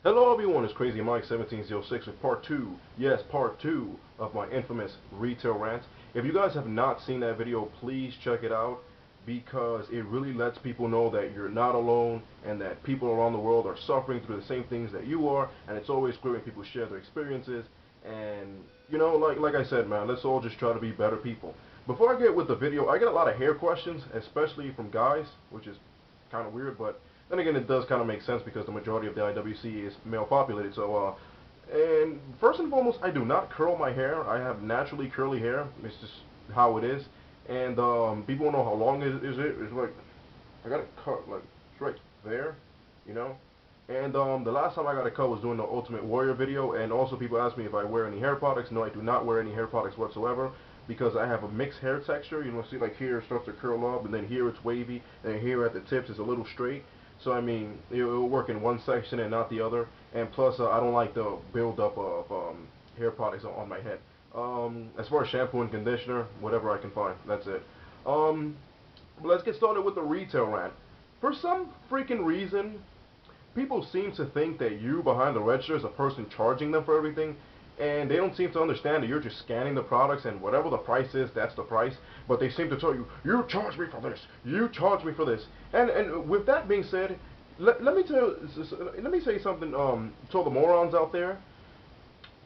Hello everyone, it's Crazy Mike 1706 with part 2, yes, part 2 of my infamous retail rant. If you guys have not seen that video, please check it out because it really lets people know that you're not alone and that people around the world are suffering through the same things that you are, and it's always great when people share their experiences. And you know, like I said, man, let's all just try to be better people. Before I get with the video, I get a lot of hair questions, especially from guys, which is kind of weird, but then again, it does kind of make sense because the majority of the IWC is male populated. So, and first and foremost, I do not curl my hair. I have naturally curly hair. It's just how it is. And people know how long is it. It's like I got it cut like it's right there, you know. And the last time I got a cut was doing the Ultimate Warrior video, and also people ask me if I wear any hair products. No, I do not wear any hair products whatsoever because I have a mixed hair texture. You know, see like here it starts to curl up, and then here it's wavy, and here at the tips it's a little straight. So I mean, it will work in one section and not the other. And plus, I don't like the buildup of hair products on my head. As far as shampoo and conditioner, whatever I can find, that's it. But let's get started with the retail rant. For some freaking reason, people seem to think that you behind the register is a person charging them for everything, and they don't seem to understand that you're just scanning the products and whatever the price is, that's the price. But they seem to tell you, you charge me for this, you charge me for this. And with that being said, let me say something to all the morons out there.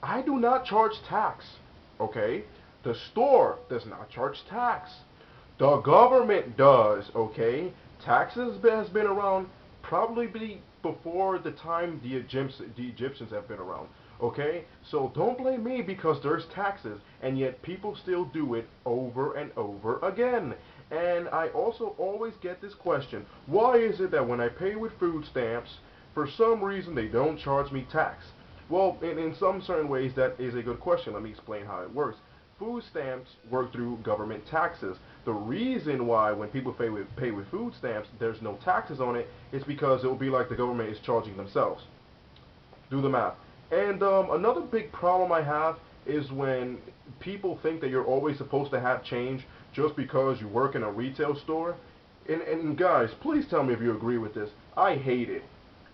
I do not charge tax, okay? The store does not charge tax. The government does, okay? Taxes has been around probably before the time the Egyptians have been around, okay? So don't blame me because there's taxes, and yet people still do it over and over again. And I also always get this question, why is it that when I pay with food stamps, for some reason they don't charge me tax? Well, in some certain ways that is a good question. Let me explain how it works. Food stamps work through government taxes. The reason why when people pay with food stamps, there's no taxes on it is because it will be like the government is charging themselves. Do the math. And another big problem I have is when people think that you're always supposed to have change just because you work in a retail store. And guys, please tell me if you agree with this. I hate it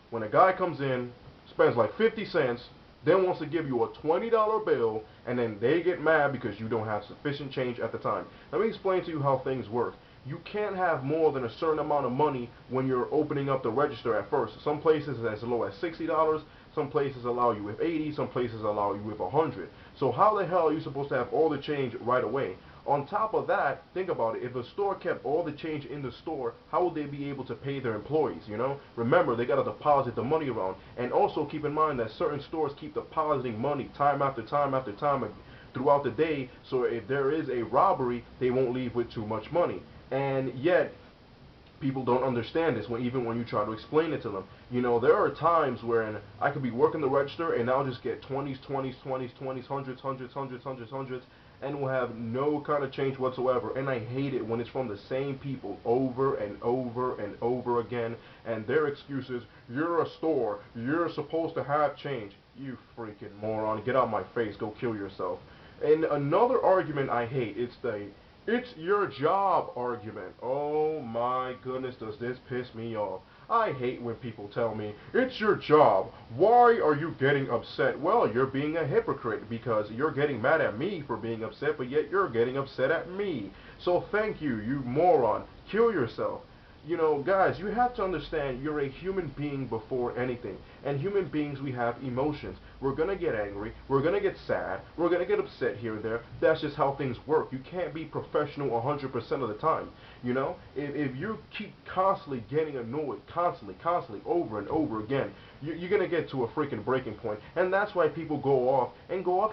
when a guy comes in, spends like 50 cents, then wants to give you a $20 bill, and then they get mad because you don't have sufficient change at the time. Let me explain to you how things work. You can't have more than a certain amount of money when you're opening up the register at first. Some places as low as $60, some places allow you with 80, some places allow you with 100. So how the hell are you supposed to have all the change right away? On top of that, think about it. If the store kept all the change in the store, how would they be able to pay their employees, you know? Remember, they got to deposit the money around. And also keep in mind that certain stores keep depositing money time after time after time throughout the day. So if there is a robbery, they won't leave with too much money. And yet, people don't understand this even when you try to explain it to them. You know, there are times when I could be working the register and I'll just get 20s, 20s, 20s, 20s, hundreds, hundreds, hundreds, hundreds, hundreds, and will have no kind of change whatsoever. And I hate it when it's from the same people over and over and over again. And their excuse is, you're a store, you're supposed to have change. You freaking moron, get out my face, go kill yourself. And another argument I hate, it's your job argument. Oh my goodness, does this piss me off. I hate when people tell me, it's your job. Why are you getting upset? Well, you're being a hypocrite because you're getting mad at me for being upset, but yet you're getting upset at me. So thank you, you moron. Kill yourself. You know, guys, you have to understand you're a human being before anything. And human beings, we have emotions. We're going to get angry. We're going to get sad. We're going to get upset here and there. That's just how things work. You can't be professional 100% of the time. You know, if you keep constantly getting annoyed, constantly, over and over again, you're going to get to a freaking breaking point. And that's why people go off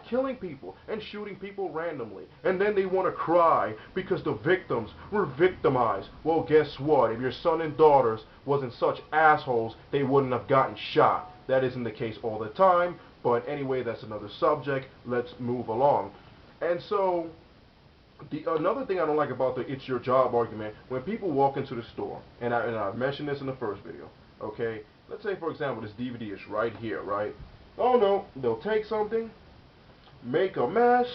killing people and shooting people randomly. And then they want to cry because the victims were victimized. Well, guess what? If your son and daughters wasn't such assholes, they wouldn't have gotten shot. That isn't the case all the time, but anyway, that's another subject. Let's move along. And so, another thing I don't like about the it's your job argument, when people walk into the store, and I've mentioned this in the first video, okay? Let's say, for example, this DVD is right here, right? Oh no, they'll take something, make a mess,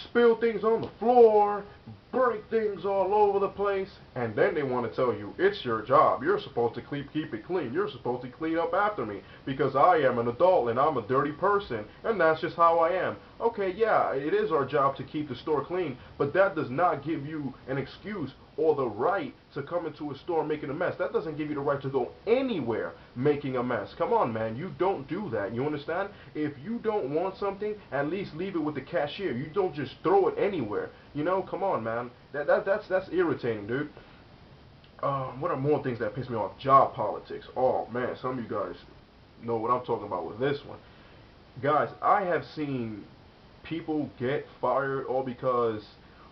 spill things on the floor, break things all over the place, and then they want to tell you it's your job. You're supposed to keep it clean. You're supposed to clean up after me because I am an adult and I'm a dirty person, and that's just how I am. Okay, yeah, it is our job to keep the store clean, but that does not give you an excuse or the right to come into a store making a mess. That doesn't give you the right to go anywhere making a mess. Come on, man, you don't do that. You understand? If you don't want something, at least leave it with the cashier. You don't just throw it anywhere. You know, come on, man. That's irritating, dude. What are more things that piss me off? Job politics. Oh man, some of you guys know what I'm talking about with this one. Guys, I have seen people get fired all because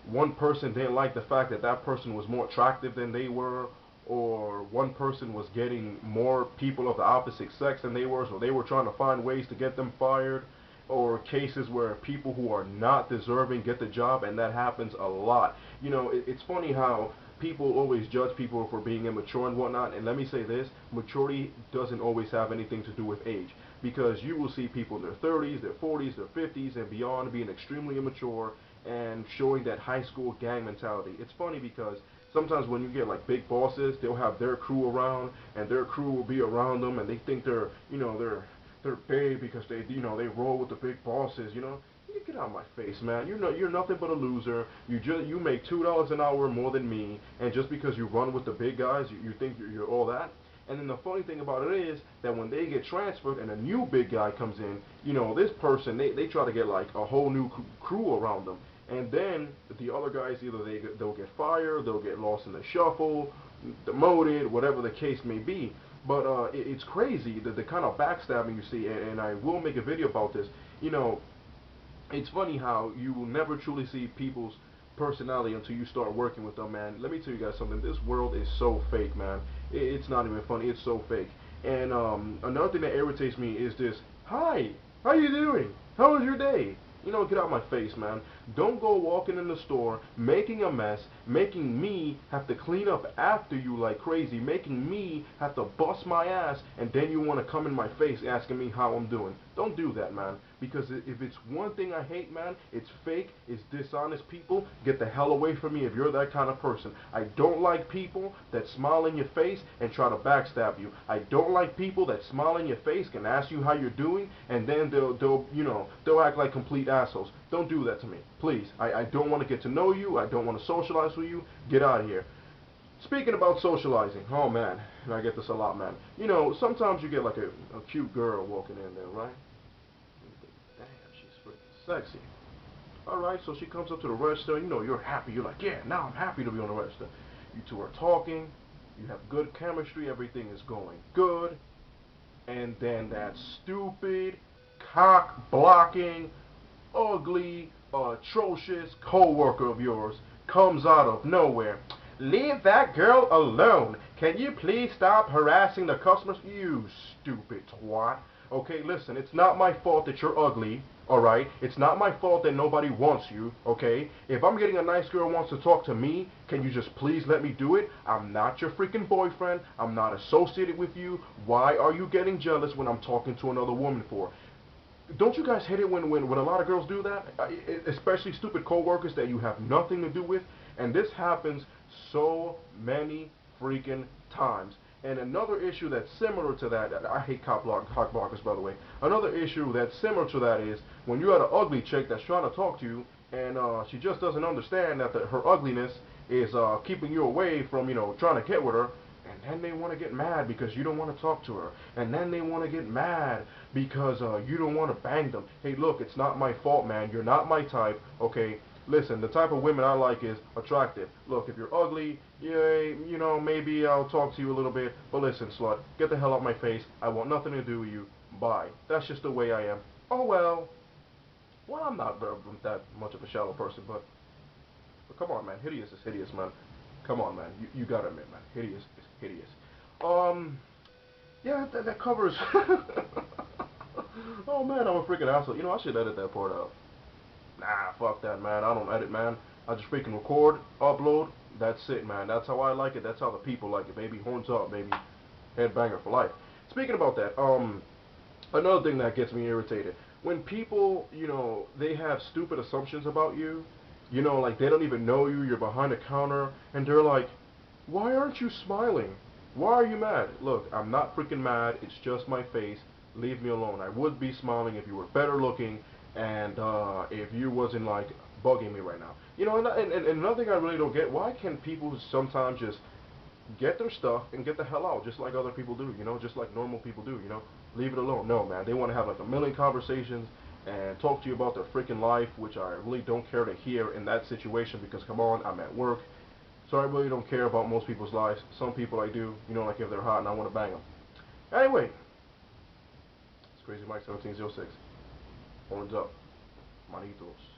one person didn't like the fact that that person was more attractive than they were, or one person was getting more people of the opposite sex than they were, so they were trying to find ways to get them fired, or cases where people who are not deserving get the job, and that happens a lot. You know, it's funny how people always judge people for being immature and whatnot, and let me say this, maturity doesn't always have anything to do with age, because you will see people in their 30s, their 40s, their 50s, and beyond being extremely immature and showing that high school gang mentality. It's funny because sometimes when you get like big bosses, they'll have their crew around, and their crew will be around them, and they think they're, you know, they're big because they, you know, they roll with the big bosses, you know. You get out of my face, man. You're nothing but a loser. You make $2 an hour more than me, and just because you run with the big guys, you think you're all that. And then the funny thing about it is that when they get transferred and a new big guy comes in, you know, this person, they try to get like a whole new crew around them. And then the other guys, either they'll get fired, they'll get lost in the shuffle, demoted, whatever the case may be. But it's crazy, the kind of backstabbing you see, and I will make a video about this. You know, it's funny how you will never truly see people's personality until you start working with them, man. Let me tell you guys something. This world is so fake, man. It's not even funny. It's so fake. And another thing that irritates me is this. Hi, how you doing? How was your day? You know, get out of my face, man. Don't go walking in the store, making a mess, making me have to clean up after you like crazy, making me have to bust my ass, and then you want to come in my face asking me how I'm doing. Don't do that, man. Because if it's one thing I hate, man, it's fake, it's dishonest people. Get the hell away from me if you're that kind of person. I don't like people that smile in your face and try to backstab you. I don't like people that smile in your face, can ask you how you're doing, and then they'll act like complete assholes. Don't do that to me, please. I don't want to get to know you. I don't want to socialize with you. Get out of here. Speaking about socializing, oh man, and I get this a lot, man. You know, sometimes you get like a cute girl walking in there, right? Damn, she's freaking sexy. Alright, so she comes up to the register, you know, you're happy. You're like, yeah, now I'm happy to be on the register. You two are talking, you have good chemistry, everything is going good, and then that stupid, cock-blocking, ugly, atrocious co-worker of yours comes out of nowhere. Leave that girl alone. Can you please stop harassing the customers? You stupid twat. Okay, listen, it's not my fault that you're ugly, alright? It's not my fault that nobody wants you, okay? If I'm getting a nice girl who wants to talk to me, can you just please let me do it? I'm not your freaking boyfriend. I'm not associated with you. Why are you getting jealous when I'm talking to another woman for? Don't you guys hate it when a lot of girls do that? Especially stupid co-workers that you have nothing to do with? And this happens so many freaking times. And another issue that's similar to that, I hate cock blockers, by the way. Another issue that's similar to that is when you had an ugly chick that's trying to talk to you, and she just doesn't understand that her ugliness is keeping you away from, you know, trying to get with her. And then they want to get mad because you don't want to talk to her. And then they want to get mad because you don't want to bang them. Hey, look, it's not my fault, man. You're not my type, okay? Listen, the type of women I like is attractive. Look, if you're ugly, yeah, you know, maybe I'll talk to you a little bit. But listen, slut, get the hell out my face. I want nothing to do with you. Bye. That's just the way I am. Oh, well. Well, I'm not that much of a shallow person, but come on, man. Hideous is hideous, man. Come on, man. You gotta admit, man. Hideous is hideous. Yeah, that covers. Oh man, I'm a freaking asshole. You know, I should edit that part out. Nah, fuck that, man. I don't edit, man. I just freaking record, upload. That's it, man. That's how I like it. That's how the people like it, baby. Horns up, baby. Headbanger for life. Speaking about that, another thing that gets me irritated when people, you know, they have stupid assumptions about you. You know, like they don't even know you. You're behind the counter, and they're like, "Why aren't you smiling? Why are you mad?" Look, I'm not freaking mad. It's just my face. Leave me alone. I would be smiling if you were better looking, and if you wasn't like bugging me right now. You know, and another thing I really don't get: why can people sometimes just get their stuff and get the hell out, just like other people do, you know, just like normal people do, you know, leave it alone. No, man, they want to have like a million conversations and talk to you about their freaking life, which I really don't care to hear in that situation because, come on, I'm at work, so I really don't care about most people's lives. Some people I do, you know, like if they're hot and I want to bang them. Anyway, it's Crazy Mike 1706. Horns up. Manitos.